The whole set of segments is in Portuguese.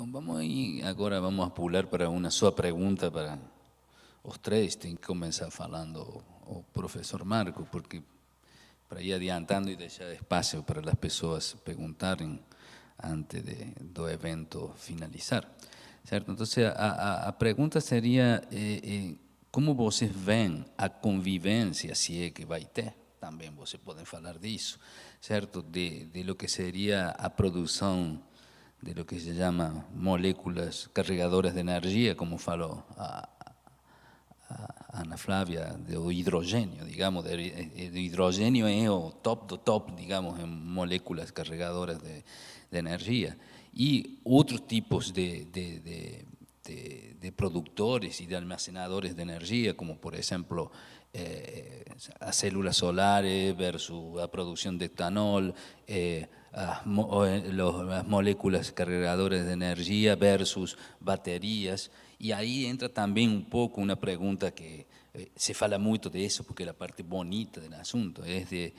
Então, agora vamos pular para uma só pergunta para os três. Tem que começar falando o professor Marco, porque para ir adiantando e deixar espaço para as pessoas perguntarem antes do evento finalizar, certo? Então, a pergunta seria como vocês veem a convivência, se é que vai ter, também vocês podem falar disso, certo? De lo que seria a produção de lo que se chama moléculas carregadoras de energia, como falou a Ana Flávia, do hidrogênio, digamos, do hidrogênio é o top do top, digamos, em moléculas carregadoras de energia. E outros tipos de produtores e de almacenadores de energia, como por exemplo as células solares versus a produção de etanol, as moléculas carregadoras de energia versus baterias. E aí entra também um pouco uma pergunta que se fala muito disso, porque é a parte bonita do assunto, é de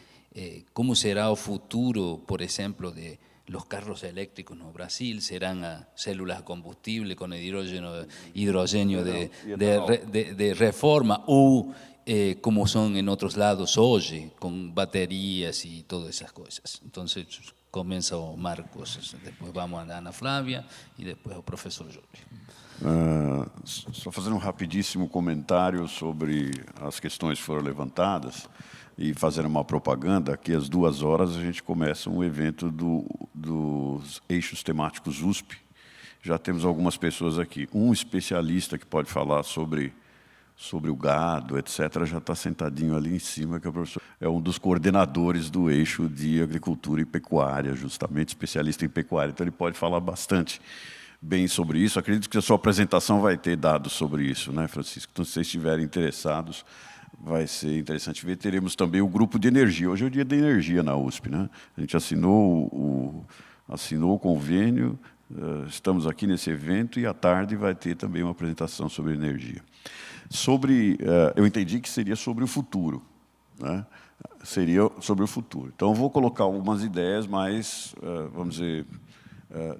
como será o futuro, por exemplo, de los carros eléctricos no Brasil. Serán células de combustible con hidrogênio de reforma ou como são em outros lados hoje, com baterias e todas essas coisas. Então, começa o Marcos, depois vamos a Ana Flávia e depois o professor Júlio. Só fazendo um rapidíssimo comentário sobre as questões que foram levantadas e fazendo uma propaganda, que às 2h a gente começa um evento dos eixos temáticos USP. Já temos algumas pessoas aqui. Um especialista que pode falar sobre o gado, etc., já está sentadinho ali em cima, que é o professor. É um dos coordenadores do eixo de agricultura e pecuária, justamente especialista em pecuária. Então, ele pode falar bastante bem sobre isso. Acredito que a sua apresentação vai ter dados sobre isso, né, Francisco? Então, se vocês estiverem interessados, vai ser interessante ver. Teremos também o grupo de energia. Hoje é o dia da energia na USP, né? A gente assinou o convênio, estamos aqui nesse evento e à tarde vai ter também uma apresentação sobre energia. Eu entendi que seria sobre o futuro, né? Seria sobre o futuro. Então, eu vou colocar algumas ideias mais, vamos dizer,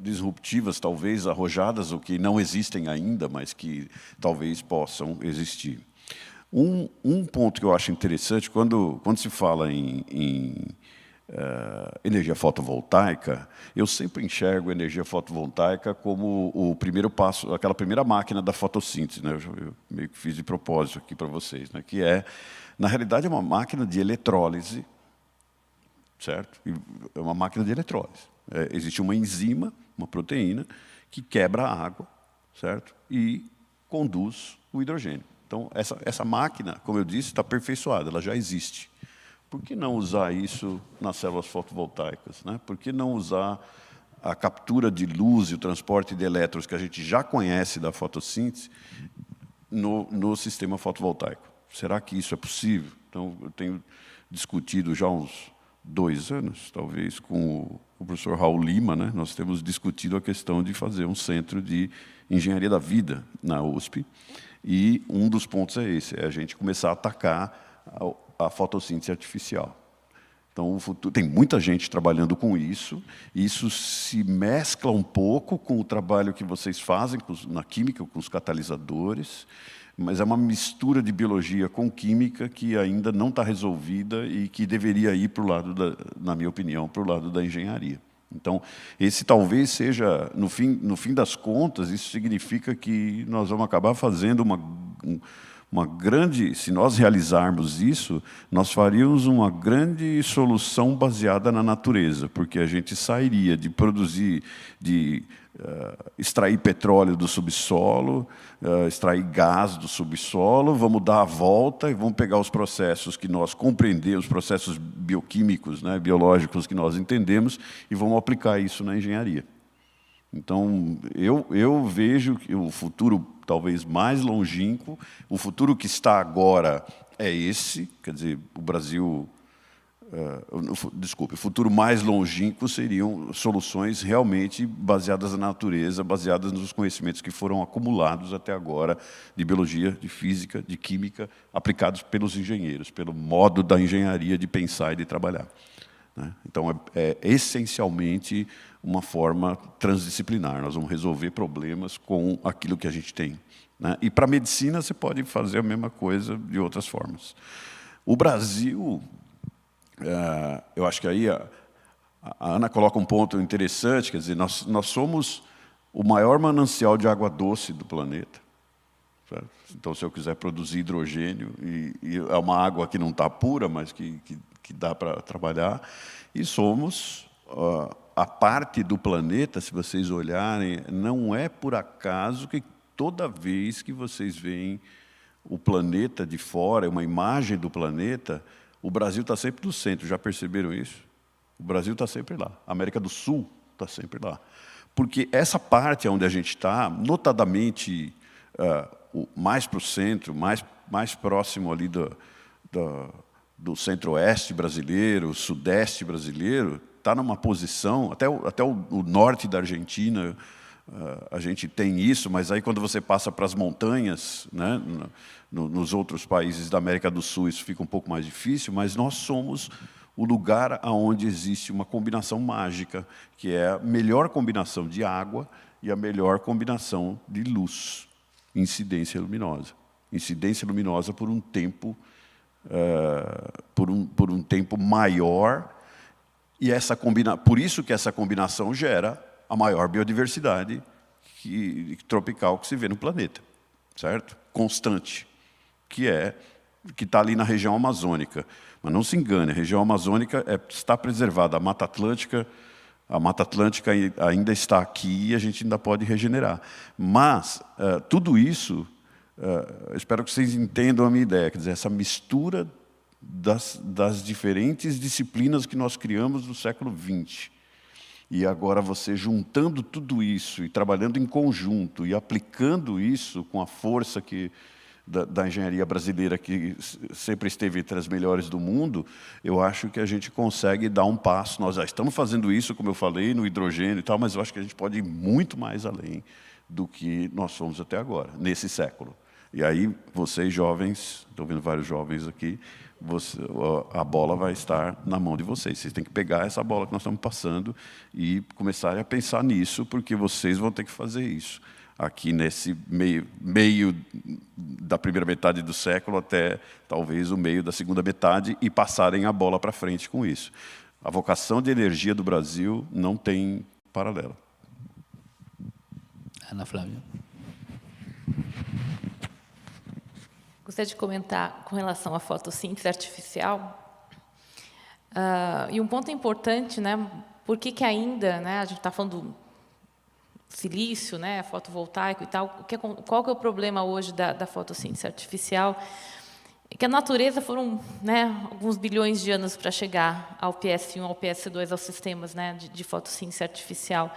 disruptivas, talvez arrojadas, ou que não existem ainda, mas que talvez possam existir. Um ponto que eu acho interessante, quando se fala em energia fotovoltaica, eu sempre enxergo a energia fotovoltaica como o primeiro passo, aquela primeira máquina da fotossíntese, né? Eu meio que fiz de propósito aqui para vocês, né? Que na realidade, é uma máquina de eletrólise, certo? É uma máquina de eletrólise. Existe uma enzima, uma proteína, que quebra a água, certo? E conduz o hidrogênio. Então, essa máquina, como eu disse, está aperfeiçoada, ela já existe. Por que não usar isso nas células fotovoltaicas, né? Por que não usar a captura de luz e o transporte de elétrons que a gente já conhece da fotossíntese no sistema fotovoltaico? Será que isso é possível? Então, eu tenho discutido já há uns 2 anos, talvez, com o professor Raul Lima, né? Nós temos discutido a questão de fazer um centro de engenharia da vida na USP, e um dos pontos é esse, é a gente começar a atacar a fotossíntese artificial. Então, o futuro, tem muita gente trabalhando com isso, e isso se mescla um pouco com o trabalho que vocês fazem na química, com os catalisadores, mas é uma mistura de biologia com química que ainda não está resolvida e que deveria ir para o lado, na minha opinião, para o lado da engenharia. Então, esse talvez seja, no fim das contas, isso significa que nós vamos acabar fazendo uma grande, se nós realizarmos isso, nós faríamos uma grande solução baseada na natureza, porque a gente sairia de produzir, extrair petróleo do subsolo, extrair gás do subsolo, vamos dar a volta e vamos pegar os processos que nós compreendemos, os processos bioquímicos, né, biológicos que nós entendemos, e vamos aplicar isso na engenharia. Então, eu vejo que o futuro talvez mais longínquo, o futuro que está agora é esse, quer dizer, o Brasil... desculpe, o futuro mais longínquo seriam soluções realmente baseadas na natureza, baseadas nos conhecimentos que foram acumulados até agora de biologia, de física, de química, aplicados pelos engenheiros, pelo modo da engenharia de pensar e de trabalhar, né? Então, é essencialmente uma forma transdisciplinar. Nós vamos resolver problemas com aquilo que a gente tem, né? E para a medicina você pode fazer a mesma coisa de outras formas. O Brasil, eu acho que aí a Ana coloca um ponto interessante, quer dizer, nós somos o maior manancial de água doce do planeta. Certo? Então, se eu quiser produzir hidrogênio, e é uma água que não está pura, mas que dá para trabalhar, e somos a parte do planeta, se vocês olharem, não é por acaso que toda vez que vocês veem o planeta de fora, uma imagem do planeta, o Brasil está sempre no centro. Já perceberam isso? O Brasil está sempre lá. A América do Sul está sempre lá. Porque essa parte onde a gente está, notadamente mais para o centro, mais próximo ali do centro-oeste brasileiro, sudeste brasileiro, está numa posição, até o norte da Argentina, a gente tem isso, mas aí quando você passa para as montanhas, né, nos outros países da América do Sul, isso fica um pouco mais difícil, mas nós somos o lugar onde existe uma combinação mágica, que é a melhor combinação de água e a melhor combinação de luz, incidência luminosa. Incidência luminosa por um tempo, por um tempo maior, e por isso que essa combinação gera a maior biodiversidade tropical que se vê no planeta, certo? Constante, que está ali na região amazônica. Mas não se engane, a região amazônica está preservada. A Mata Atlântica ainda está aqui e a gente ainda pode regenerar. Mas tudo isso, espero que vocês entendam a minha ideia, quer dizer, essa mistura das diferentes disciplinas que nós criamos no século XX. E agora você juntando tudo isso e trabalhando em conjunto e aplicando isso com a força da engenharia brasileira, que sempre esteve entre as melhores do mundo, eu acho que a gente consegue dar um passo. Nós já estamos fazendo isso, como eu falei, no hidrogênio e tal, mas eu acho que a gente pode ir muito mais além do que nós fomos até agora, nesse século. E aí, vocês jovens, estou vendo vários jovens aqui, a bola vai estar na mão de vocês. Vocês têm que pegar essa bola que nós estamos passando e começarem a pensar nisso, porque vocês vão ter que fazer isso aqui nesse meio da primeira metade do século até talvez o meio da segunda metade e passarem a bola para frente com isso. A vocação de energia do Brasil não tem paralelo. Ana Flávia. Gostaria de comentar com relação à fotossíntese artificial. E um ponto importante, né? Por que ainda, né, a gente está falando do silício, né, fotovoltaico e tal, qual que é o problema hoje da fotossíntese artificial? É que a natureza foram, né, alguns bilhões de anos para chegar ao PS1, ao PS2, aos sistemas, né, de fotossíntese artificial.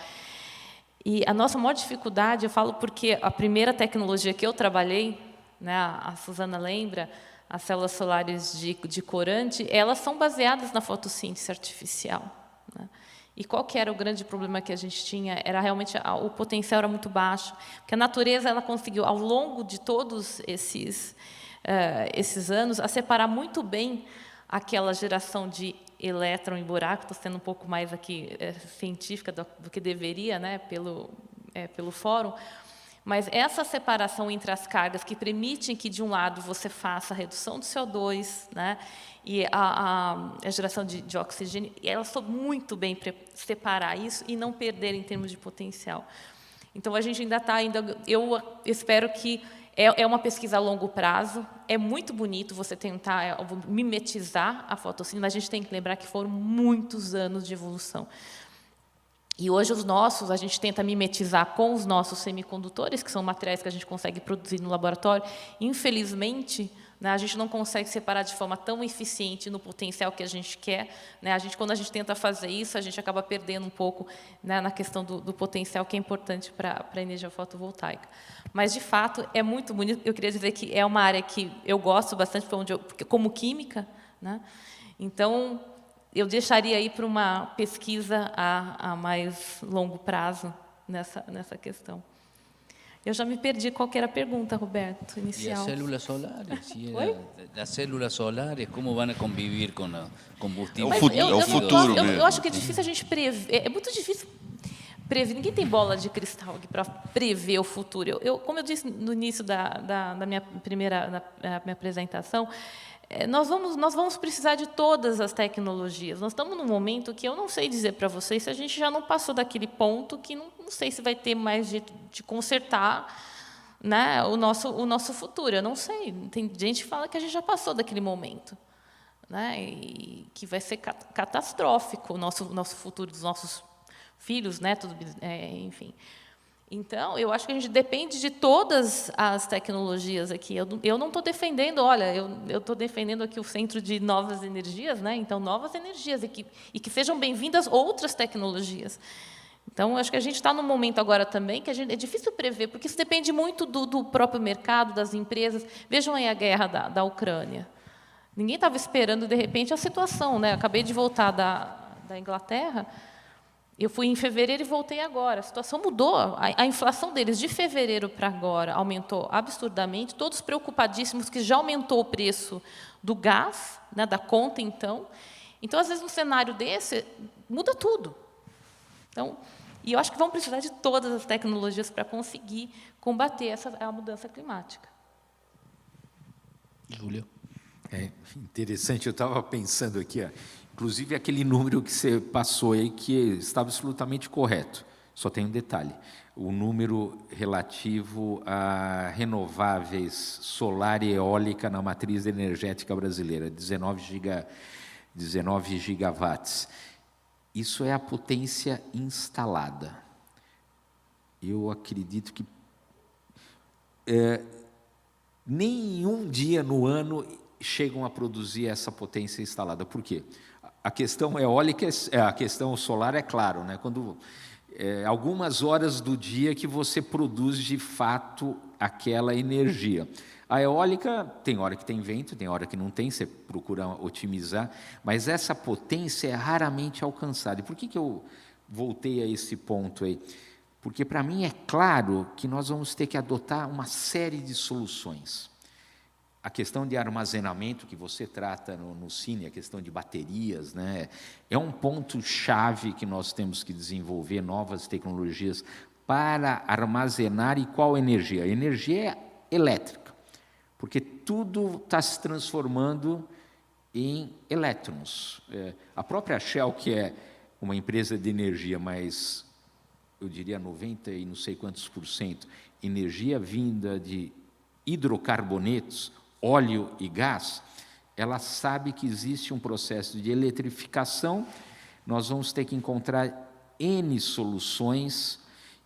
E a nossa maior dificuldade, eu falo porque a primeira tecnologia que eu trabalhei, né, a Suzana lembra, as células solares de corante, elas são baseadas na fotossíntese artificial, né? E qual que era o grande problema que a gente tinha? Era realmente o potencial era muito baixo, porque a natureza ela conseguiu, ao longo de todos esses anos, a separar muito bem aquela geração de elétron e buraco. Estou sendo um pouco mais aqui científica do que deveria, né, pelo fórum. Mas essa separação entre as cargas que permitem que, de um lado, você faça a redução do CO2, né, e a geração de oxigênio, elas soube muito bem separar isso e não perder em termos de potencial. Então, a gente ainda está... Eu espero que... É uma pesquisa a longo prazo, é muito bonito você tentar mimetizar a fotossíntese, mas a gente tem que lembrar que foram muitos anos de evolução. E hoje a gente tenta mimetizar com os nossos semicondutores, que são materiais que a gente consegue produzir no laboratório. Infelizmente, né, a gente não consegue separar de forma tão eficiente no potencial que a gente quer, né? Quando a gente tenta fazer isso, a gente acaba perdendo um pouco, né, na questão do potencial que é importante para a energia fotovoltaica. Mas, de fato, é muito bonito. Eu queria dizer que é uma área que eu gosto bastante, como química, né? Então, eu deixaria aí para uma pesquisa a mais longo prazo nessa questão. Eu já me perdi qual que era a pergunta, Roberto, inicial. E as células solares? As células solares, como vão conviver com o combustível? É o futuro mesmo. Eu acho que é difícil a gente prever. É muito difícil ninguém tem bola de cristal aqui para prever o futuro. Como eu disse no início da minha minha apresentação, nós vamos precisar de todas as tecnologias. Nós estamos num momento que eu não sei dizer para vocês se a gente já não passou daquele ponto que não sei se vai ter mais jeito de consertar, né, o nosso futuro. Eu não sei. Tem gente que fala que a gente já passou daquele momento, né, e que vai ser catastrófico o nosso futuro dos nossos filhos, netos, enfim. Então, eu acho que a gente depende de todas as tecnologias aqui. Eu não estou defendendo, olha, eu estou defendendo aqui o Centro de Novas Energias, né? Então, novas energias, e que sejam bem-vindas outras tecnologias. Então, acho que a gente está num momento agora também que é difícil prever, porque isso depende muito do próprio mercado, das empresas. Vejam aí a guerra da Ucrânia. Ninguém estava esperando, de repente, a situação, né? Acabei de voltar da Inglaterra. Eu fui em fevereiro e voltei agora. A situação mudou. A inflação deles, de fevereiro para agora, aumentou absurdamente. Todos preocupadíssimos que já aumentou o preço do gás, né, da conta, então. Então, às vezes, num cenário desse, muda tudo. Então, e eu acho que vão precisar de todas as tecnologias para conseguir combater a mudança climática. Júlio. É interessante, eu estava pensando aqui, inclusive aquele número que você passou aí, que está absolutamente correto. Só tem um detalhe: o número relativo a renováveis solar e eólica na matriz energética brasileira, 19 gigawatts. Isso é a potência instalada. Eu acredito que nenhum dia no ano chegam a produzir essa potência instalada. Por quê? A questão eólica, a questão solar é claro, né? Quando algumas horas do dia que você produz de fato aquela energia. A eólica tem hora que tem vento, tem hora que não tem, você procura otimizar, mas essa potência é raramente alcançada. E por que eu voltei a esse ponto aí? Porque para mim é claro que nós vamos ter que adotar uma série de soluções. A questão de armazenamento que você trata no Cine, a questão de baterias, né, é um ponto-chave que nós temos que desenvolver novas tecnologias para armazenar. E qual energia? A energia elétrica, porque tudo está se transformando em elétrons. A própria Shell, que é uma empresa de energia, mas eu diria 90 e não sei quantos %, energia vinda de hidrocarbonetos, óleo e gás, ela sabe que existe um processo de eletrificação. Nós vamos ter que encontrar N soluções,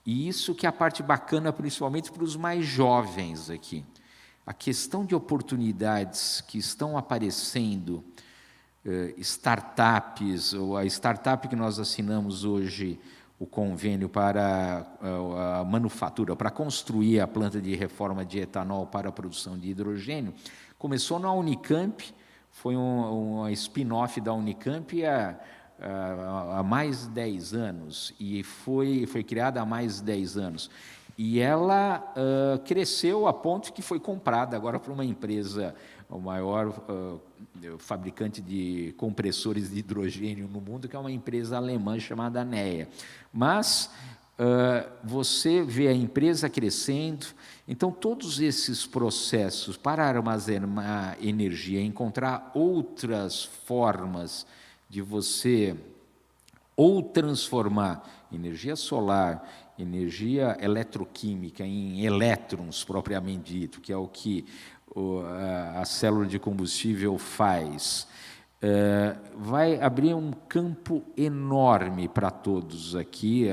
e isso que é a parte bacana, principalmente para os mais jovens aqui. A questão de oportunidades que estão aparecendo, startups, ou a startup que nós assinamos hoje, o convênio para a manufatura, para construir a planta de reforma de etanol para a produção de hidrogênio, começou na Unicamp, foi uma spin-off da Unicamp há mais de 10 anos, e foi criada há mais de 10 anos. E ela cresceu a ponto que foi comprada agora por uma empresa, o maior fabricante de compressores de hidrogênio no mundo, que é uma empresa alemã chamada NEA. Mas você vê a empresa crescendo. Então, todos esses processos para armazenar energia, encontrar outras formas de você ou transformar energia solar, energia eletroquímica em elétrons, propriamente dito, que é o que a célula de combustível faz, vai abrir um campo enorme para todos aqui,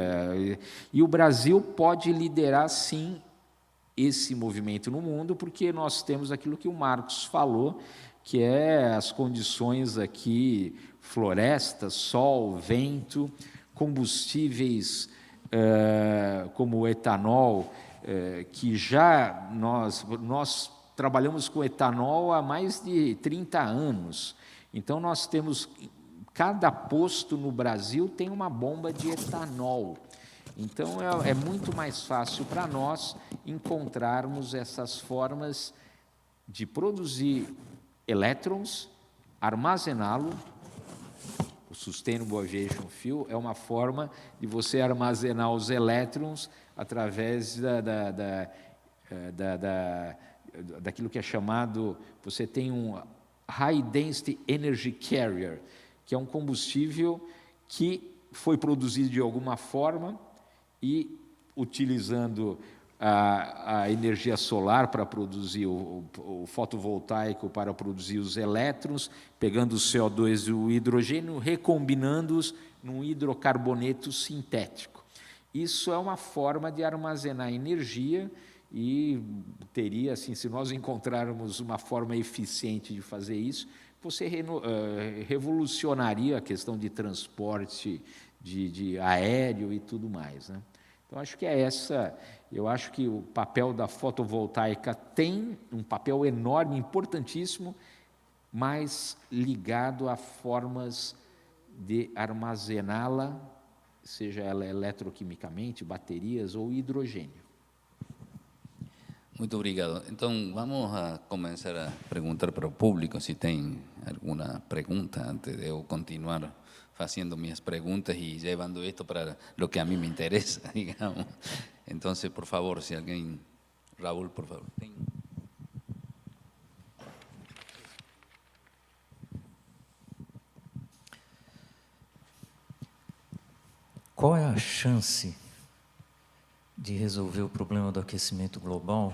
e o Brasil pode liderar, sim, esse movimento no mundo, porque nós temos aquilo que o Marcos falou, que é as condições aqui, floresta, sol, vento, combustíveis como o etanol, que já nós trabalhamos com etanol há mais de 30 anos. Então, nós temos, cada posto no Brasil tem uma bomba de etanol. Então, é muito mais fácil para nós encontrarmos essas formas de produzir elétrons, armazená-lo. O Sustainable Aviation Fuel é uma forma de você armazenar os elétrons através daquilo que é chamado, você tem um High Density Energy Carrier, que é um combustível que foi produzido de alguma forma e utilizando a energia solar para produzir o fotovoltaico, para produzir os elétrons, pegando o CO2 e o hidrogênio, recombinando-os num hidrocarboneto sintético. Isso é uma forma de armazenar energia e teria, assim, se nós encontrarmos uma forma eficiente de fazer isso, você revolucionaria a questão de transporte de aéreo e tudo mais, né? Então, acho que eu acho que o papel da fotovoltaica tem um papel enorme, importantíssimo, mas ligado a formas de armazená-la, seja ela eletroquimicamente, baterias ou hidrogênio. Muito obrigado. Então, vamos a começar a perguntar para o público se tem alguma pergunta antes de eu continuar fazendo minhas perguntas e levando isto para o que a mim me interessa, digamos. Então, por favor, se alguém... Raul, por favor. Tem... Qual é a chance de resolver o problema do aquecimento global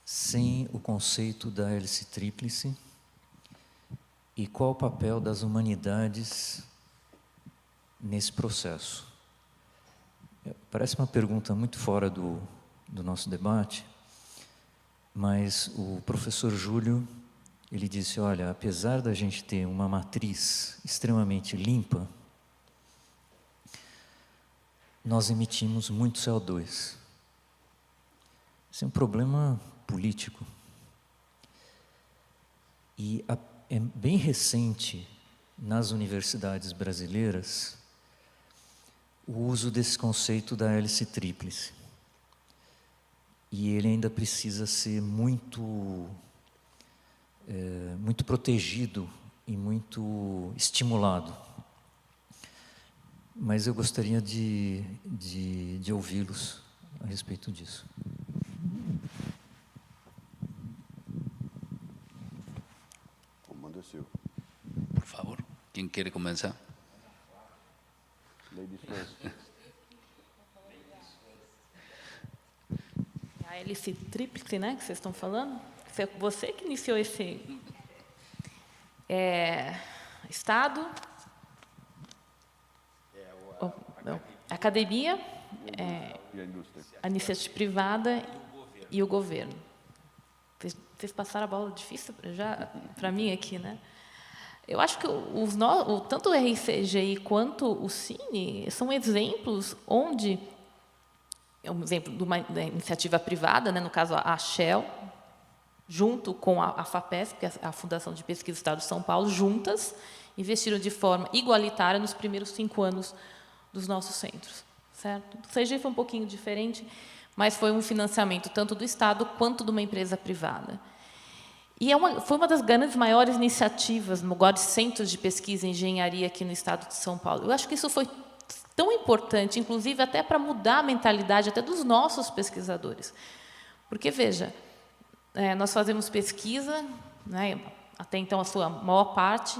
sem o conceito da hélice tríplice? E qual o papel das humanidades nesse processo? Parece uma pergunta muito fora do nosso debate, mas o professor Júlio, ele disse, olha, apesar da gente ter uma matriz extremamente limpa, nós emitimos muito CO2. Esse é um problema político. E é bem recente, nas universidades brasileiras, o uso desse conceito da hélice tríplice. E ele ainda precisa ser muito protegido e muito estimulado. Mas eu gostaria de ouvi-los a respeito disso. Manda o seu. Por favor, quem quer começar? Ladies first. A hélice tríplice, né, que vocês estão falando? Foi você que iniciou esse Estado, academia, a iniciativa privada e o governo. Vocês passaram a bola difícil já para mim aqui, né? Eu acho que tanto o RCGI quanto o Cine são exemplos onde é um exemplo da iniciativa privada, né, no caso a Shell, junto com a FAPESP, que é a Fundação de Pesquisa do Estado de São Paulo, juntas, investiram de forma igualitária nos primeiros 5 anos dos nossos centros, certo? O CG foi um pouquinho diferente, mas foi um financiamento tanto do Estado quanto de uma empresa privada. E foi uma das grandes maiores iniciativas no maiores centros de pesquisa e engenharia aqui no Estado de São Paulo. Eu acho que isso foi tão importante, inclusive até para mudar a mentalidade até dos nossos pesquisadores. Porque, veja, nós fazemos pesquisa, né, até então a sua maior parte,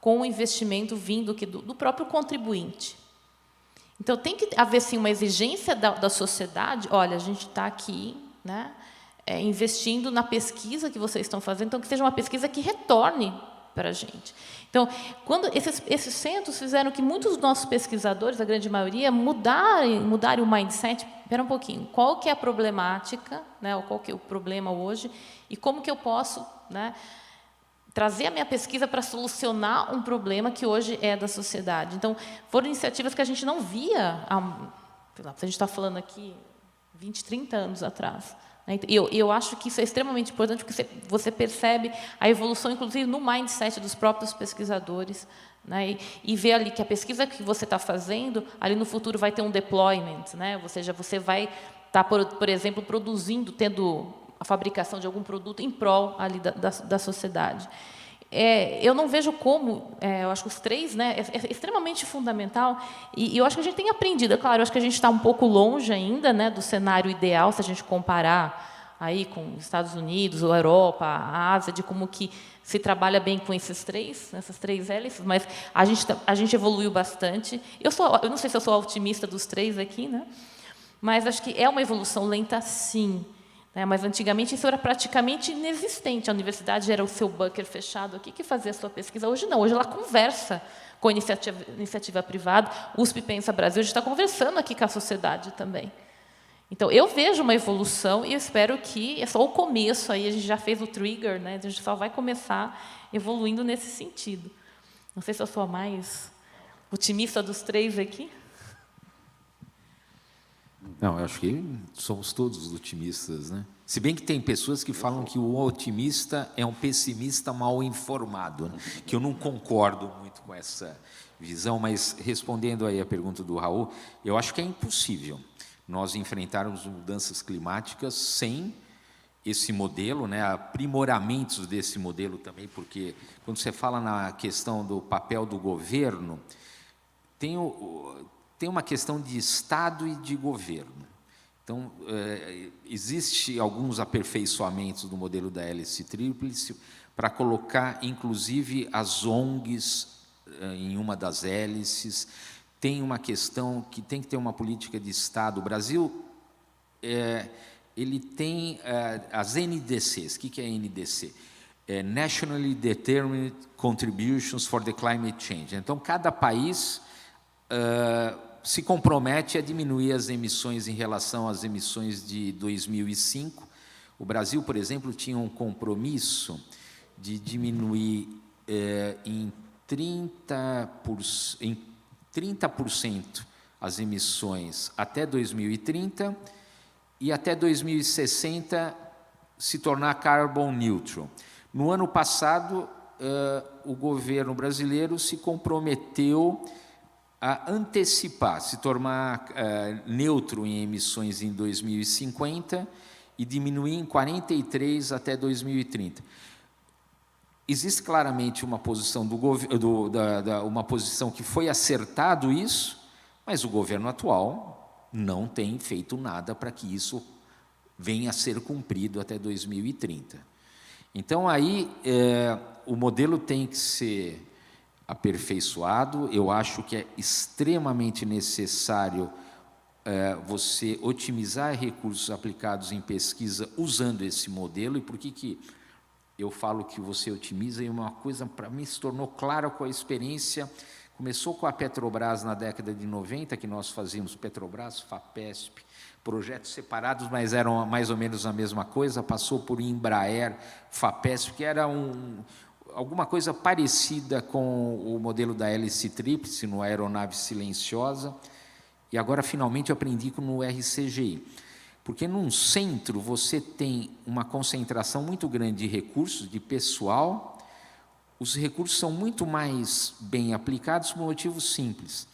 com o investimento vindo do próprio contribuinte. Então, tem que haver, sim, uma exigência da sociedade. Olha, a gente está aqui, né, investindo na pesquisa que vocês estão fazendo, então que seja uma pesquisa que retorne para a gente. Então, quando esses centros fizeram que muitos dos nossos pesquisadores, a grande maioria, mudarem o mindset. Espera um pouquinho, qual que é a problemática, né, ou qual que é o problema hoje, e como que eu posso, né, trazer a minha pesquisa para solucionar um problema que hoje é da sociedade. Então, foram iniciativas que a gente não via, a gente está falando aqui 20, 30 anos atrás. Eu acho que isso é extremamente importante, porque você percebe a evolução, inclusive, no mindset dos próprios pesquisadores, né, e ver ali que a pesquisa que você está fazendo, ali no futuro vai ter um deployment, né, ou seja, você vai estar, por exemplo, tendo a fabricação de algum produto em prol ali da sociedade. eu não vejo como, eu acho que os 3, né, é extremamente fundamental, e eu acho que a gente tem aprendido. É claro, eu acho que a gente está um pouco longe ainda, né, do cenário ideal, se a gente comparar aí com os Estados Unidos, a Europa, a Ásia, de como que se trabalha bem com essas 3 hélices, mas a gente evoluiu bastante. Eu não sei se eu sou a otimista dos 3 aqui, né, mas acho que é uma evolução lenta, sim. Mas antigamente isso era praticamente inexistente. A universidade era o seu bunker fechado aqui que fazia a sua pesquisa. Hoje não, hoje ela conversa com a iniciativa privada. O USP Pensa Brasil, a gente está conversando aqui com a sociedade também. Então, eu vejo uma evolução e eu espero que é só o começo. Aí a gente já fez o trigger, né? A gente só vai começar evoluindo nesse sentido. Não sei se eu sou a mais otimista dos 3 aqui. Não, eu acho que somos todos otimistas, né? Se bem que tem pessoas que falam que o otimista é um pessimista mal informado, né? Que eu não concordo muito com essa visão, mas respondendo aí a pergunta do Raul, eu acho que é impossível nós enfrentarmos mudanças climáticas sem esse modelo, né? Aprimoramentos desse modelo também, porque quando você fala na questão do papel do governo, tem uma questão de Estado e de governo. Então, existe alguns aperfeiçoamentos do modelo da hélice tríplice para colocar, inclusive, as ONGs em uma das hélices. Tem uma questão que tem que ter uma política de Estado. O Brasil, ele tem as NDCs. O que é NDC? Nationally Determined Contributions for the Climate Change. Então, cada país se compromete a diminuir as emissões em relação às emissões de 2005. O Brasil, por exemplo, tinha um compromisso de diminuir em 30% as emissões até 2030 e até 2060 se tornar carbon neutral. No ano passado, o governo brasileiro se comprometeu a antecipar, se tornar neutro em emissões em 2050 e diminuir em 43 até 2030. Existe claramente uma posição uma posição que foi acertado isso, mas o governo atual não tem feito nada para que isso venha a ser cumprido até 2030. Então, aí, o modelo tem que ser aperfeiçoado. Eu acho que é extremamente necessário você otimizar recursos aplicados em pesquisa usando esse modelo. E por que eu falo que você otimiza? E uma coisa, para mim, se tornou clara com a experiência. Começou com a Petrobras na década de 90, que nós fazíamos Petrobras, FAPESP, projetos separados, mas eram mais ou menos a mesma coisa. Passou por Embraer, FAPESP, que era alguma coisa parecida com o modelo da hélice tríplice, no aeronave silenciosa, e agora, finalmente, eu aprendi no RCGI, porque num centro você tem uma concentração muito grande de recursos, de pessoal, os recursos são muito mais bem aplicados por um motivo simples.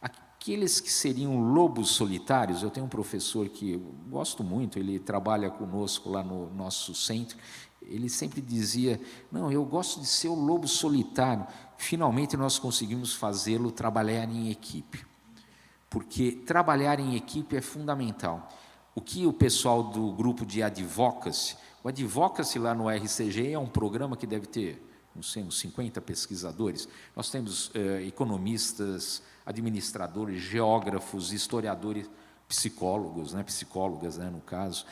Aqueles que seriam lobos solitários, eu tenho um professor que eu gosto muito, ele trabalha conosco lá no nosso centro, ele sempre dizia, não, eu gosto de ser o lobo solitário. Finalmente nós conseguimos fazê-lo trabalhar em equipe, porque trabalhar em equipe é fundamental. O que o pessoal do grupo de advocacy, o advocacy lá no RCG é um programa que deve ter, não sei, uns 50 pesquisadores. Nós temos economistas, administradores, geógrafos, historiadores, psicólogas, né, no caso,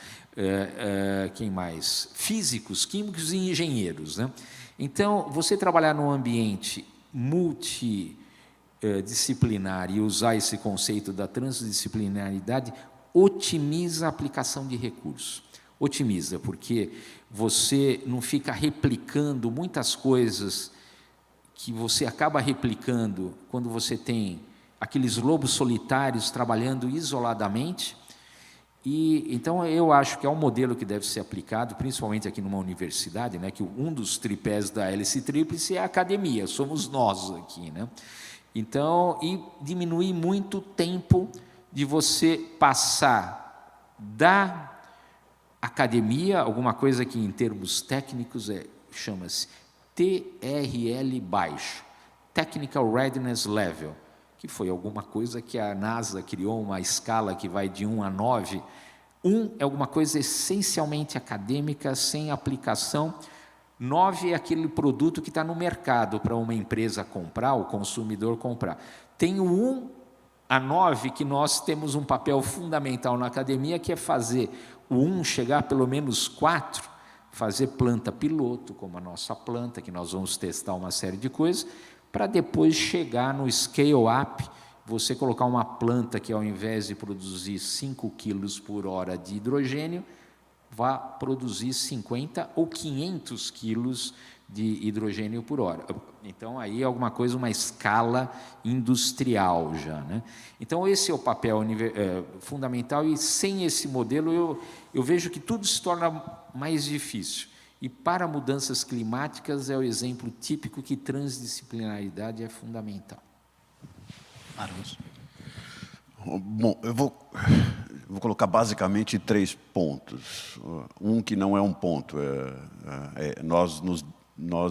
quem mais? Físicos, químicos e engenheiros, né? Então, você trabalhar num ambiente multidisciplinar e usar esse conceito da transdisciplinaridade otimiza a aplicação de recursos. Otimiza, porque você não fica replicando muitas coisas que você acaba replicando quando você tem aqueles lobos solitários trabalhando isoladamente. E então eu acho que é um modelo que deve ser aplicado, principalmente aqui numa universidade, né, que um dos tripés da hélice tríplice é a academia, somos nós aqui, né? Então, e diminuir muito o tempo de você passar da academia, alguma coisa que em termos técnicos chama-se TRL baixo, Technical Readiness Level, que foi alguma coisa que a NASA criou, uma escala que vai de 1 a 9. 1 é alguma coisa essencialmente acadêmica, sem aplicação. 9 é aquele produto que está no mercado para uma empresa comprar, o consumidor comprar. Tem o 1 a 9 que nós temos um papel fundamental na academia, que é fazer o 1 chegar a pelo menos 4, fazer planta piloto, como a nossa planta, que nós vamos testar uma série de coisas, para depois chegar no scale-up, você colocar uma planta que, ao invés de produzir 5 quilos por hora de hidrogênio, vá produzir 50 ou 500 quilos de hidrogênio por hora. Então, aí é alguma coisa, uma escala industrial já, né? Então, esse é o papel fundamental, e sem esse modelo eu vejo que tudo se torna mais difícil. E para mudanças climáticas é o exemplo típico que transdisciplinaridade é fundamental. Marcos. Bom, eu vou colocar basicamente 3 pontos. Um que não é um ponto. Nós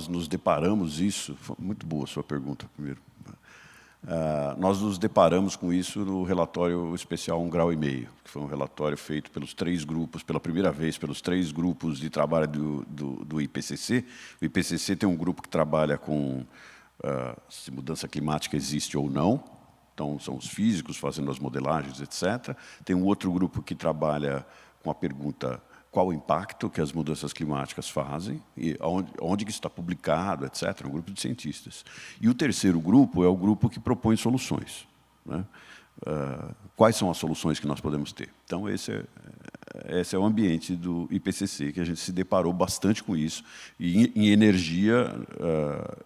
nos deparamos isso... Muito boa a sua pergunta, primeiro. Nós nos deparamos com isso no relatório especial 1,5 grau, que foi um relatório feito pelos 3 grupos, pela primeira vez, pelos 3 grupos de trabalho do IPCC. O IPCC tem um grupo que trabalha com se mudança climática existe ou não. Então, são os físicos fazendo as modelagens, etc. Tem um outro grupo que trabalha com a pergunta: qual o impacto que as mudanças climáticas fazem, e onde que está publicado, etc. Um grupo de cientistas. E o terceiro grupo é o grupo que propõe soluções, né? Quais são as soluções que nós podemos ter? Então, esse é o ambiente do IPCC, que a gente se deparou bastante com isso. E em energia,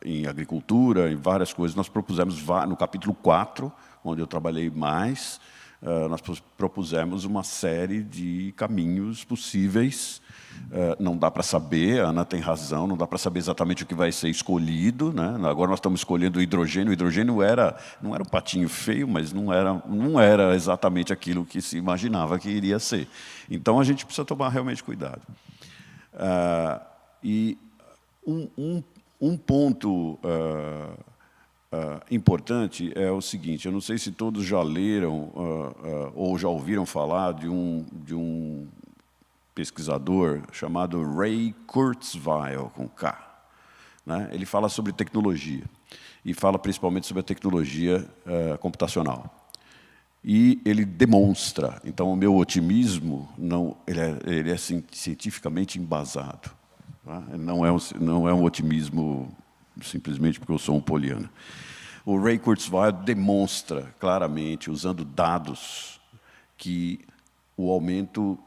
em agricultura, em várias coisas, nós propusemos, no capítulo 4, onde eu trabalhei mais, nós propusemos uma série de caminhos possíveis. Não dá para saber, a Ana tem razão, não dá para saber exatamente o que vai ser escolhido, né? Agora nós estamos escolhendo o hidrogênio. O hidrogênio não era um patinho feio, mas não era exatamente aquilo que se imaginava que iria ser. Então, a gente precisa tomar realmente cuidado. E um ponto importante é o seguinte: eu não sei se todos já leram ou já ouviram falar de um pesquisador chamado Ray Kurzweil, com K, né? Ele fala sobre tecnologia, e fala principalmente sobre a tecnologia computacional. E ele demonstra, então o meu otimismo ele é cientificamente embasado, tá? Não é um otimismo simplesmente porque eu sou um poliana. O Ray Kurzweil demonstra claramente, usando dados, que o aumento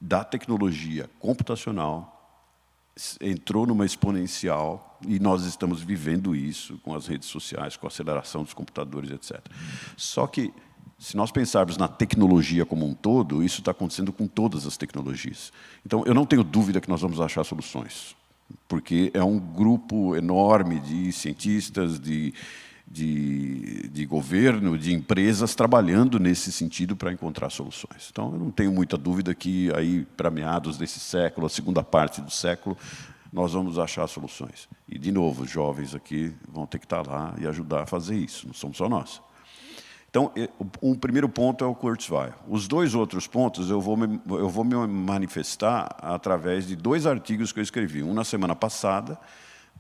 da tecnologia computacional entrou numa exponencial, e nós estamos vivendo isso com as redes sociais, com a aceleração dos computadores, etc. Só que, se nós pensarmos na tecnologia como um todo, isso está acontecendo com todas as tecnologias. Então, eu não tenho dúvida que nós vamos achar soluções, porque é um grupo enorme de cientistas, de governo, de empresas trabalhando nesse sentido para encontrar soluções. Então, eu não tenho muita dúvida que, aí, para meados desse século, a segunda parte do século, nós vamos achar soluções. E, de novo, os jovens aqui vão ter que estar lá e ajudar a fazer isso, não somos só nós. Então, um primeiro ponto é o Kurzweil. Os 2 outros pontos eu vou me manifestar através de 2 artigos que eu escrevi. Um na semana passada,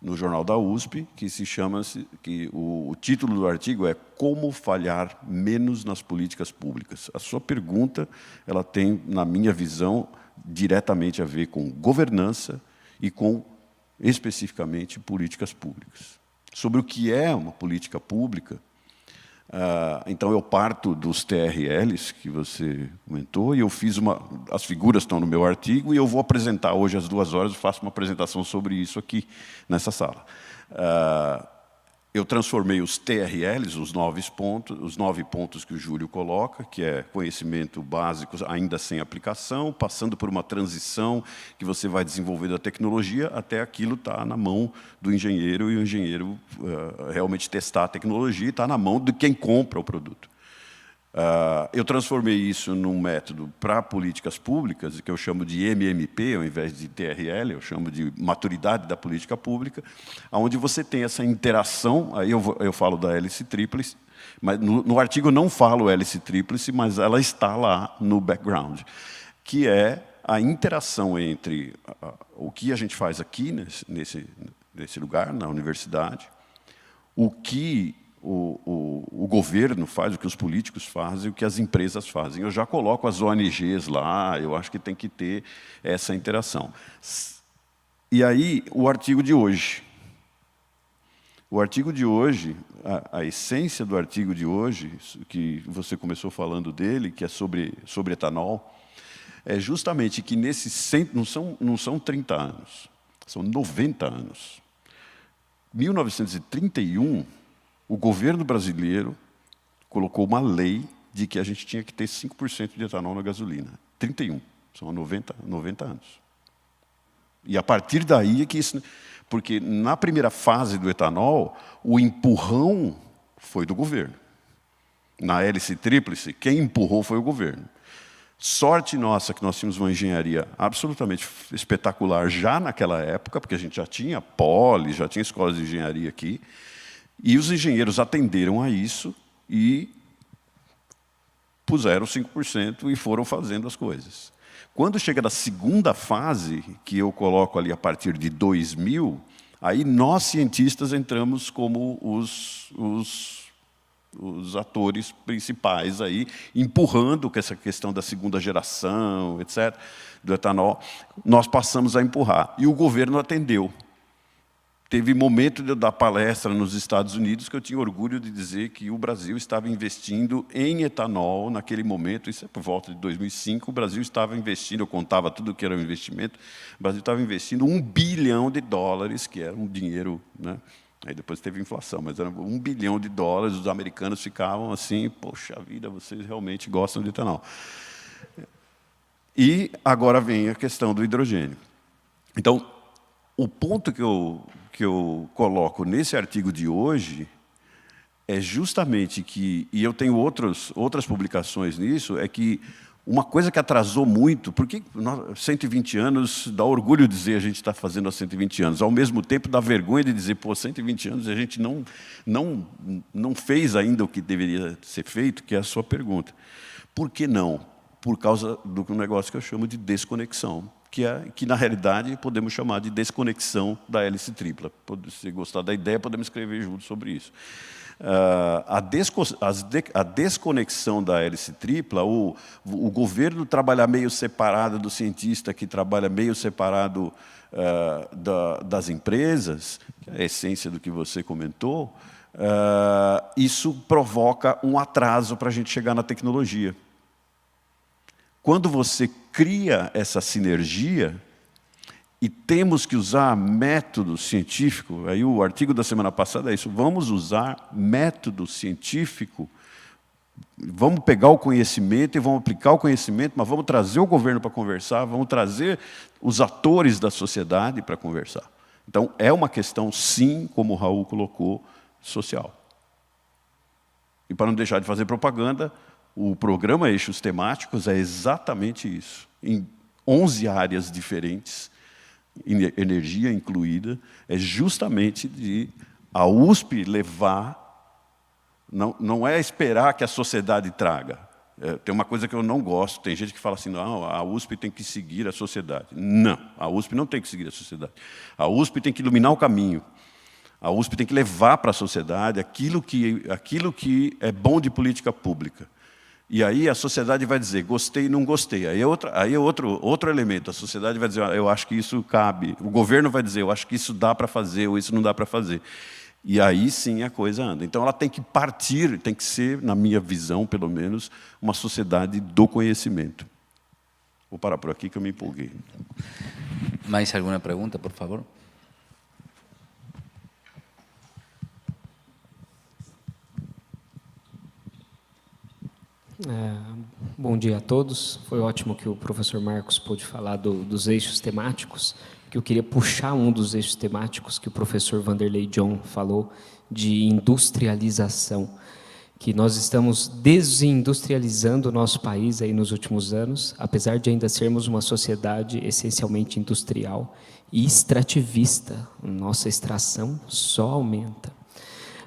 no Jornal da USP, que o título do artigo é Como falhar menos nas políticas públicas. A sua pergunta, ela tem, na minha visão, diretamente a ver com governança e com, especificamente, políticas públicas. Sobre o que é uma política pública, então, eu parto dos TRLs que você comentou, e eu fiz as figuras estão no meu artigo, e eu vou apresentar hoje às 2 horas, eu faço uma apresentação sobre isso aqui, nessa sala. Eu transformei os TRLs, os 9 pontos que o Júlio coloca, que é conhecimento básico ainda sem aplicação, passando por uma transição que você vai desenvolvendo a tecnologia, até aquilo estar na mão do engenheiro, e o engenheiro realmente testar a tecnologia, e está na mão de quem compra o produto. Eu transformei isso num método para políticas públicas, que eu chamo de MMP, ao invés de TRL, eu chamo de maturidade da política pública, onde você tem essa interação, aí eu falo da hélice tríplice, mas no artigo não falo hélice tríplice, mas ela está lá no background, que é a interação entre o que a gente faz aqui, nesse lugar, na universidade, o que o governo faz, o que os políticos fazem, o que as empresas fazem. Eu já coloco as ONGs lá, eu acho que tem que ter essa interação. E aí, o artigo de hoje. O artigo de hoje, a essência do artigo de hoje, que você começou falando dele, que é sobre etanol, é justamente que nesses não são 30 anos, são 90 anos. 1931, o governo brasileiro colocou uma lei de que a gente tinha que ter 5% de etanol na gasolina. 31, são 90 anos. E a partir daí é que isso... Porque na primeira fase do etanol, o empurrão foi do governo. Na hélice tríplice, quem empurrou foi o governo. Sorte nossa que nós tínhamos uma engenharia absolutamente espetacular já naquela época, porque a gente já tinha poli, já tinha escolas de engenharia aqui, e os engenheiros atenderam a isso e puseram 5% e foram fazendo as coisas. Quando chega da segunda fase, que eu coloco ali a partir de 2000, aí nós, cientistas, entramos como os atores principais, aí, empurrando com essa questão da segunda geração, etc., do etanol, nós passamos a empurrar. E o governo atendeu. Teve momento de eu dar palestra nos Estados Unidos que eu tinha orgulho de dizer que o Brasil estava investindo em etanol naquele momento, isso é por volta de 2005, o Brasil estava investindo, eu contava tudo o que era um investimento, o Brasil estava investindo $1 bilhão, que era um dinheiro, né? Aí depois teve inflação, mas era $1 bilhão, os americanos ficavam assim, poxa vida, vocês realmente gostam de etanol. E agora vem a questão do hidrogênio. Então, o ponto que eu coloco nesse artigo de hoje é justamente que, e eu tenho outras publicações nisso, é que uma coisa que atrasou muito, porque 120 anos, dá orgulho dizer a gente está fazendo há 120 anos, ao mesmo tempo dá vergonha de dizer, pô, 120 anos a gente não fez ainda o que deveria ser feito, que é a sua pergunta. Por que não? Por causa do negócio que eu chamo de desconexão. Que na realidade podemos chamar de desconexão da hélice tripla. Se gostar da ideia, podemos escrever junto sobre isso. A desconexão da hélice tripla, o governo trabalhar meio separado do cientista, que trabalha meio separado das empresas, que é a essência do que você comentou, isso provoca um atraso para a gente chegar na tecnologia. Quando você cria essa sinergia, e temos que usar método científico, aí o artigo da semana passada é isso, vamos usar método científico, vamos pegar o conhecimento e vamos aplicar o conhecimento, mas vamos trazer o governo para conversar, vamos trazer os atores da sociedade para conversar. Então, é uma questão, sim, como o Raul colocou, social. E para não deixar de fazer propaganda, o programa Eixos Temáticos é exatamente isso. Em 11 áreas diferentes, energia incluída, é justamente de a USP levar, não é esperar que a sociedade traga. Tem uma coisa que eu não gosto, tem gente que fala assim, não, a USP tem que seguir a sociedade. Não, a USP não tem que seguir a sociedade. A USP tem que iluminar o caminho. A USP tem que levar para a sociedade aquilo que é bom de política pública. E aí a sociedade vai dizer, gostei e não gostei. Aí é outro elemento. A sociedade vai dizer, eu acho que isso cabe. O governo vai dizer, eu acho que isso dá para fazer ou isso não dá para fazer. E aí sim a coisa anda. Então ela tem que partir, tem que ser, na minha visão, pelo menos, uma sociedade do conhecimento. Vou parar por aqui que eu me empolguei. Mais alguma pergunta, por favor? Bom dia a todos. Foi ótimo que o professor Marcos pôde falar dos eixos temáticos, que eu queria puxar um dos eixos temáticos que o professor Vanderlei John falou, de industrialização. que nós estamos desindustrializando o nosso país aí nos últimos anos, apesar de ainda sermos uma sociedade essencialmente industrial e extrativista. Nossa extração só aumenta.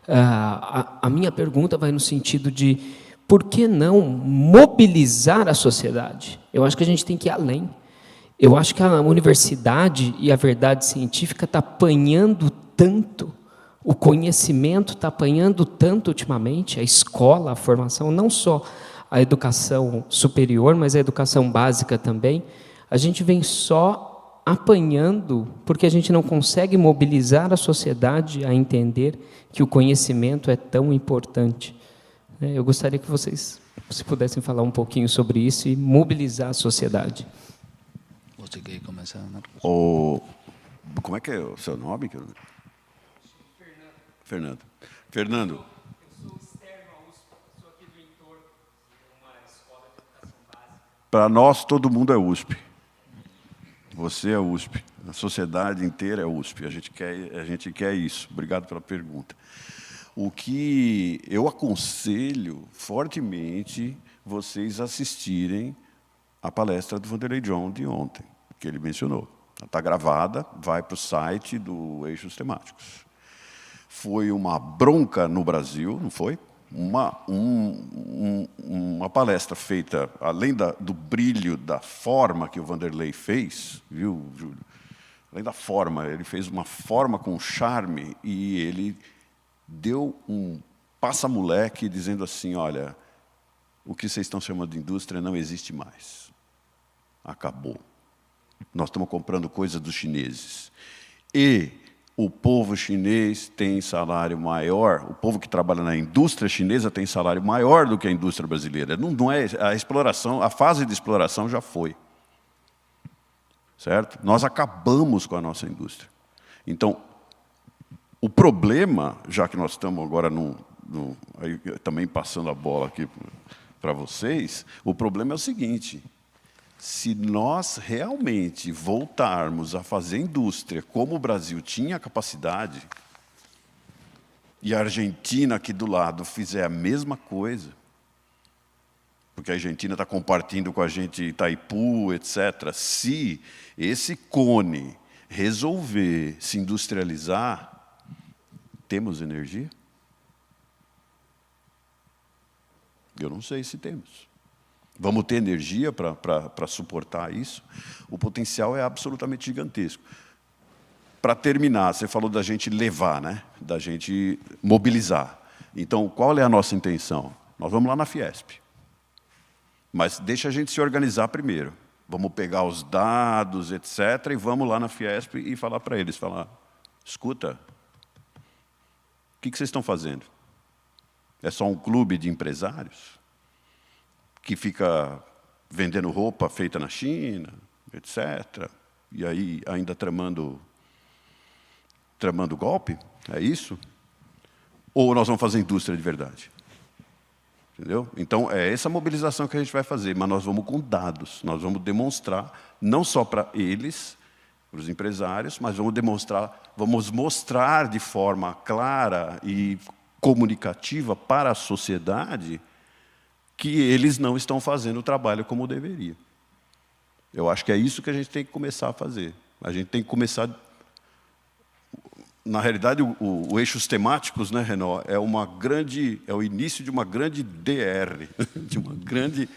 A minha pergunta vai no sentido de por que não mobilizar a sociedade? Eu acho que a gente tem que ir além. Eu acho que a universidade e a verdade científica está apanhando tanto, o conhecimento está apanhando tanto ultimamente, a escola, a formação, não só a educação superior, mas a educação básica também. A gente vem só apanhando porque a gente não consegue mobilizar a sociedade a entender que o conhecimento é tão importante. Eu gostaria que vocês, se pudessem falar um pouquinho sobre isso e mobilizar a sociedade. Você quer começar, Marcos? Como é que é o seu nome? Fernando. Fernando. Eu sou externo à USP, sou aqui do entorno de uma escola de educação básica. Para nós, todo mundo é USP. Você é USP. A sociedade inteira é USP. A gente quer isso. Obrigado pela pergunta. O que eu aconselho fortemente vocês assistirem à palestra do Vanderlei John de ontem, que ele mencionou. Ela está gravada, vai para o site do Eixos Temáticos. Foi uma bronca no Brasil, não foi? Uma palestra feita, além do brilho da forma que o Vanderlei fez, viu, Júlio? Além da forma, ele fez uma forma com charme e ele deu um passa-moleque dizendo assim, olha, o que vocês estão chamando de indústria não existe mais. Acabou. Nós estamos comprando coisa dos chineses. E o povo chinês tem salário maior, o povo que trabalha na indústria chinesa tem salário maior do que a indústria brasileira. Não é a exploração, a fase de exploração já foi. Certo? Nós acabamos com a nossa indústria. Então, o problema, já que nós estamos agora aí, também passando a bola aqui para vocês, o problema é o seguinte: se nós realmente voltarmos a fazer indústria como o Brasil tinha capacidade, e a Argentina aqui do lado fizer a mesma coisa, porque a Argentina está compartilhando com a gente Itaipu, etc., se esse cone resolver se industrializar, temos energia? Eu não sei se temos. Vamos ter energia para suportar isso? O potencial é absolutamente gigantesco. Para terminar, você falou da gente levar, né? Da gente mobilizar. Então, qual é a nossa intenção? Nós vamos lá na Fiesp. Mas deixa a gente se organizar primeiro. Vamos pegar os dados, etc., e vamos lá na Fiesp e falar para eles, escuta, o que vocês estão fazendo? É só um clube de empresários que fica vendendo roupa feita na China, etc., e aí ainda tramando golpe? É isso? Ou nós vamos fazer indústria de verdade? Entendeu? Então, é essa mobilização que a gente vai fazer, mas nós vamos com dados, nós vamos demonstrar, não só para eles, para os empresários, mas vamos mostrar de forma clara e comunicativa para a sociedade que eles não estão fazendo o trabalho como deveria. Eu acho que é isso que a gente tem que começar a fazer. A gente tem que começar... Na realidade, o Eixos Temáticos, né, Renan, é o início de uma grande DR, de uma grande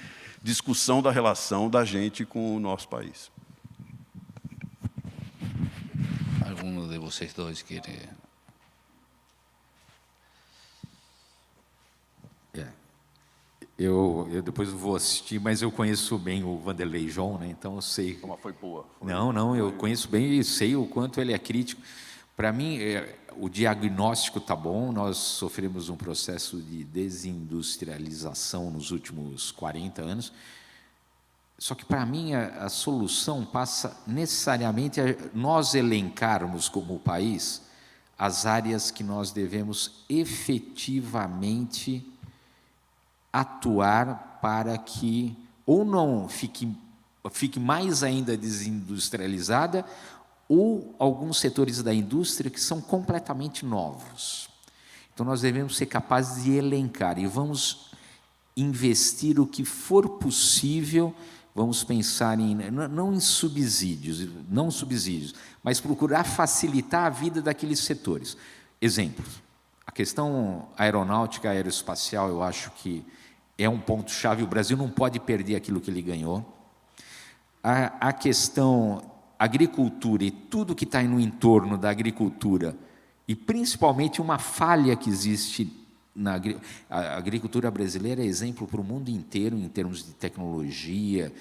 discussão da relação da gente com o nosso país. Algum de vocês dois quer... Eu depois vou assistir, mas eu conheço bem o Vanderlei John, né? Então eu sei... Mas foi boa. Não, eu conheço bem e sei o quanto ele é crítico. Para mim, o diagnóstico está bom, nós sofremos um processo de desindustrialização nos últimos 40 anos, só que, para mim, a solução passa necessariamente a nós elencarmos como país as áreas que nós devemos efetivamente atuar para que ou não fique mais ainda desindustrializada, ou alguns setores da indústria que são completamente novos. Então, nós devemos ser capazes de elencar e vamos investir o que for possível. Vamos pensar não em subsídios, mas procurar facilitar a vida daqueles setores. Exemplos. A questão aeronáutica, aeroespacial, eu acho que é um ponto-chave. O Brasil não pode perder aquilo que ele ganhou. A questão agricultura e tudo que está no entorno da agricultura, e principalmente uma falha que existe a agricultura brasileira é exemplo para o mundo inteiro em termos de tecnologia.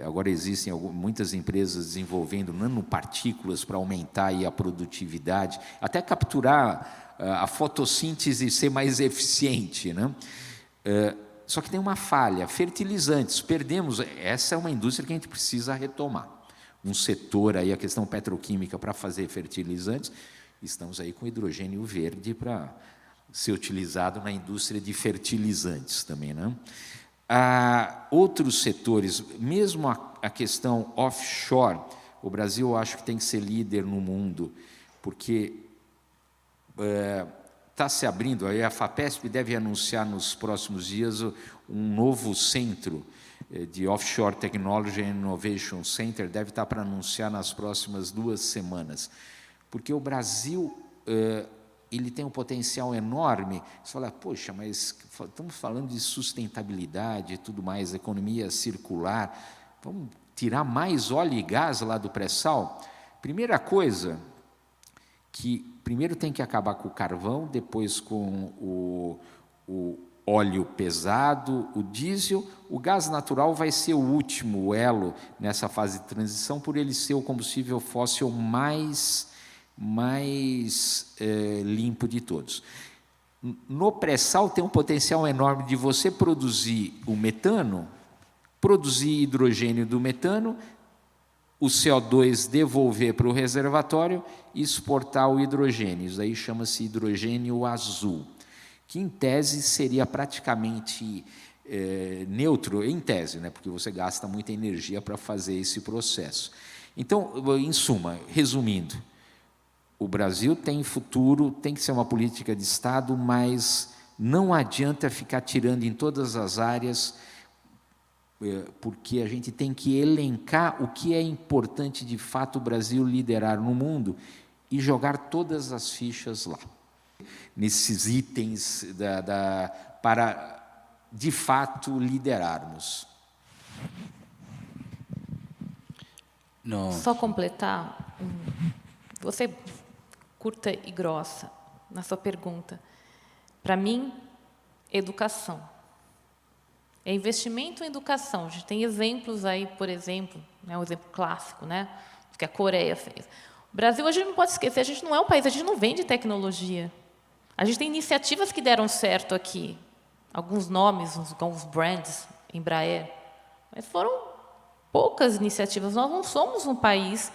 Agora existem muitas empresas desenvolvendo nanopartículas para aumentar aí a produtividade, até capturar a fotossíntese e ser mais eficiente, né? Só que tem uma falha, fertilizantes, perdemos, essa é uma indústria que a gente precisa retomar. Um setor aí, a questão petroquímica para fazer fertilizantes, estamos aí com hidrogênio verde para ser utilizado na indústria de fertilizantes também, né? Outros setores, mesmo a questão offshore, o Brasil, eu acho que tem que ser líder no mundo, porque está se abrindo, aí a FAPESP deve anunciar nos próximos dias um novo centro de Offshore Technology and Innovation Center, deve estar para anunciar nas próximas 2 semanas, porque o Brasil ele tem um potencial enorme. Você fala, poxa, mas estamos falando de sustentabilidade e tudo mais, economia circular, vamos tirar mais óleo e gás lá do pré-sal? Primeira coisa, que primeiro tem que acabar com o carvão, depois com o óleo pesado, o diesel. O gás natural vai ser o último elo nessa fase de transição, por ele ser o combustível fóssil mais limpo de todos. No pré-sal tem um potencial enorme de você produzir o metano, produzir hidrogênio do metano, o CO2 devolver para o reservatório e exportar o hidrogênio. Isso aí chama-se hidrogênio azul, que em tese seria praticamente neutro, em tese, né, porque você gasta muita energia para fazer esse processo. Então, em suma, resumindo, o Brasil tem futuro, tem que ser uma política de Estado, mas não adianta ficar tirando em todas as áreas, porque a gente tem que elencar o que é importante de fato o Brasil liderar no mundo e jogar todas as fichas lá, nesses itens para de fato liderarmos. Não. Só completar, você curta e grossa na sua pergunta. Para mim, educação. É investimento em educação. A gente tem exemplos aí, por exemplo, né, um exemplo clássico, né, que a Coreia fez. O Brasil, a gente não pode esquecer, a gente não é um país, a gente não vende tecnologia. A gente tem iniciativas que deram certo aqui. Alguns nomes, alguns brands, Embraer, mas foram poucas iniciativas. Nós não somos um país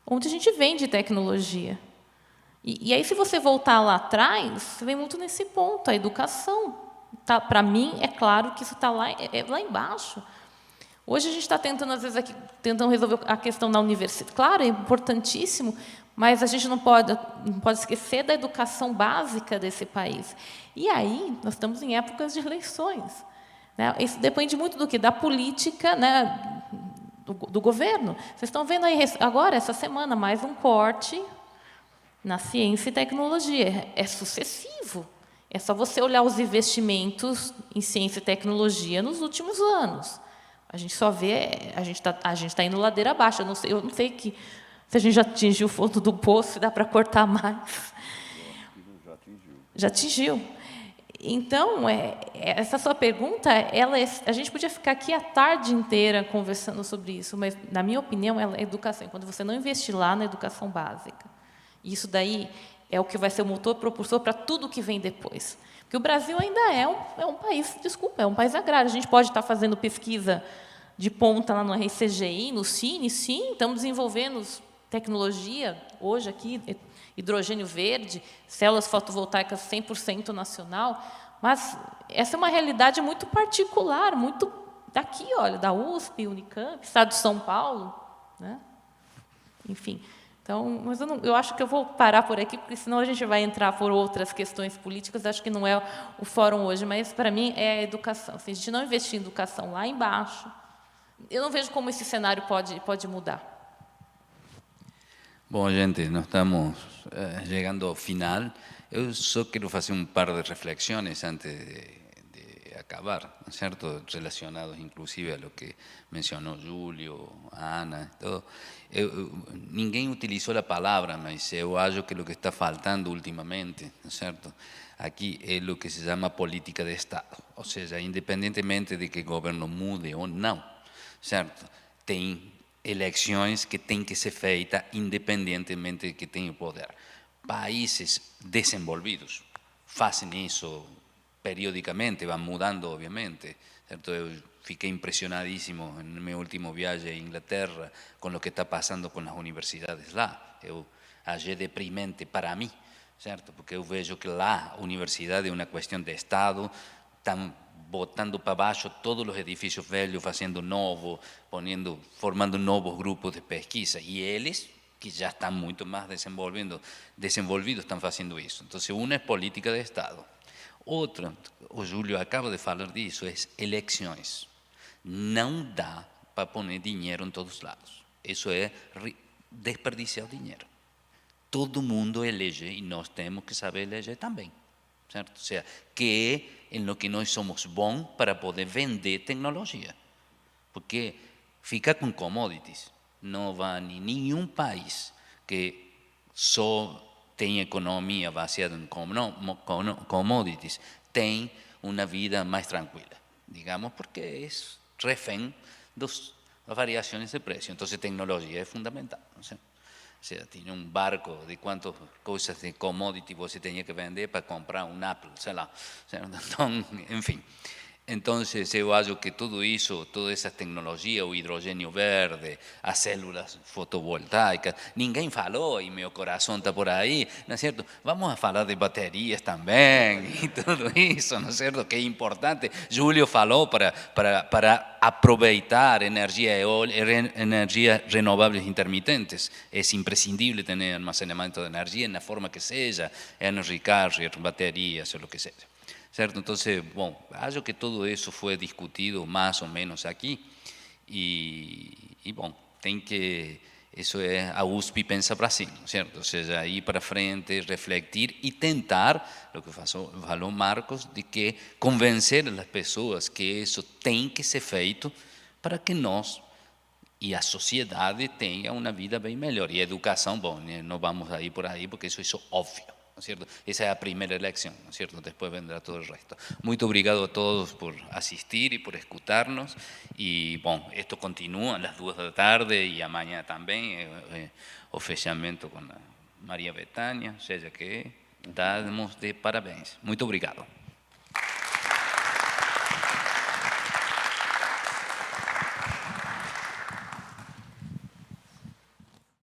onde a gente vende tecnologia. E aí, se você voltar lá atrás, você vem muito nesse ponto, a educação. Tá, para mim, é claro que isso está lá embaixo. Hoje a gente está tentando, às vezes, tentando resolver a questão da universidade. Claro, é importantíssimo, mas a gente não pode esquecer da educação básica desse país. E aí, nós estamos em épocas de eleições, né? Isso depende muito do quê? Da política, né, do governo. Vocês estão vendo aí, agora, essa semana, mais um corte na ciência e tecnologia. É sucessivo. É só você olhar os investimentos em ciência e tecnologia nos últimos anos. A gente só vê, a gente está indo ladeira abaixo. Eu não sei se a gente já atingiu o fundo do poço, se dá para cortar mais. Já atingiu. Então, essa sua pergunta, a gente podia ficar aqui a tarde inteira conversando sobre isso, mas, na minha opinião, ela é educação. Quando você não investir lá na educação básica, isso daí é o que vai ser o motor propulsor para tudo que vem depois. Porque o Brasil ainda é um país, é um país agrário. A gente pode estar fazendo pesquisa de ponta lá no RCGI, no Cine, sim, estamos desenvolvendo tecnologia, hoje aqui, hidrogênio verde, células fotovoltaicas 100% nacional, mas essa é uma realidade muito particular, muito daqui, olha, da USP, Unicamp, Estado de São Paulo, né? Enfim, Então, mas eu acho que eu vou parar por aqui, porque senão a gente vai entrar por outras questões políticas, acho que não é o fórum hoje, mas para mim é a educação. Se a gente não investir em educação lá embaixo, eu não vejo como esse cenário pode mudar. Bom, gente, nós estamos chegando ao final. Eu só quero fazer um par de reflexões antes de acabar, ¿no es cierto? Relacionados inclusive a lo que mencionó Julio, Ana, todo. Ninguém utilizou a palavra, mas eu acho que lo que está faltando ultimamente, ¿no es cierto? Aqui é o que se chama política de Estado, ou seja, independentemente de que o governo mude ou não, certo? Tem eleições que têm que ser feitas independentemente de que tenha o poder. Países desenvolvidos fazem isso periodicamente, vão mudando, obviamente, certo? Eu fiquei impressionadíssimo no meu último viagem à Inglaterra com o que está passando com as universidades lá. Eu achei deprimente para mim, certo? Porque eu vejo que lá a universidade é uma questão de Estado, estão botando para baixo todos os edifícios velhos, fazendo novo, formando novos grupos de pesquisa, e eles, que já estão muito mais desenvolvidos, estão fazendo isso. Então, uma é política de Estado. Outra, o Júlio acaba de falar disso, é eleições. Não dá para pôr dinheiro em todos os lados. Isso é desperdiciar dinheiro. Todo mundo elege e nós temos que saber eleger também, certo? Ou seja, que é em lo que nós somos bons para poder vender tecnologia. Porque fica com commodities. Não vai em nenhum país que só tem economia baseada em commodities, tem uma vida mais tranquila, digamos, porque é refém das variações de preço. Então, a tecnologia é fundamental. Não sei. O sea, tinha um barco de quantas coisas de commodity você tinha que vender para comprar um Apple, sei lá. Então, enfim. Então, eu acho que tudo isso, toda essa tecnologia, o hidrogênio verde, as células fotovoltaicas, ninguém falou e meu coração está por aí, não é certo? Vamos a falar de baterias também e tudo isso, não é certo? Que é importante. Júlio falou para aproveitar energias renováveis intermitentes. É imprescindível ter armazenamento de energia na forma que seja, energy carrier, baterias, ou o que seja. Certo? Então, bom, acho que tudo isso foi discutido mais ou menos aqui e bom, tem que, isso é a USP pensa para cima, certo? Ou seja, ir para frente, refletir e tentar, o que falou Marcos, de que convencer as pessoas que isso tem que ser feito para que nós e a sociedade tenha uma vida bem melhor. E a educação, bom, não vamos a ir por aí porque isso é óbvio. ¿No es cierto? Esa es la primera elección, ¿no es cierto? Después vendrá todo el resto. Muy obrigado a todos por asistir y por escutarnos. Y, bueno, esto continúa a las 2 da tarde y a mañana también, o fechamento con a María Betânia, o seja que damos de parabéns. Muito obrigado.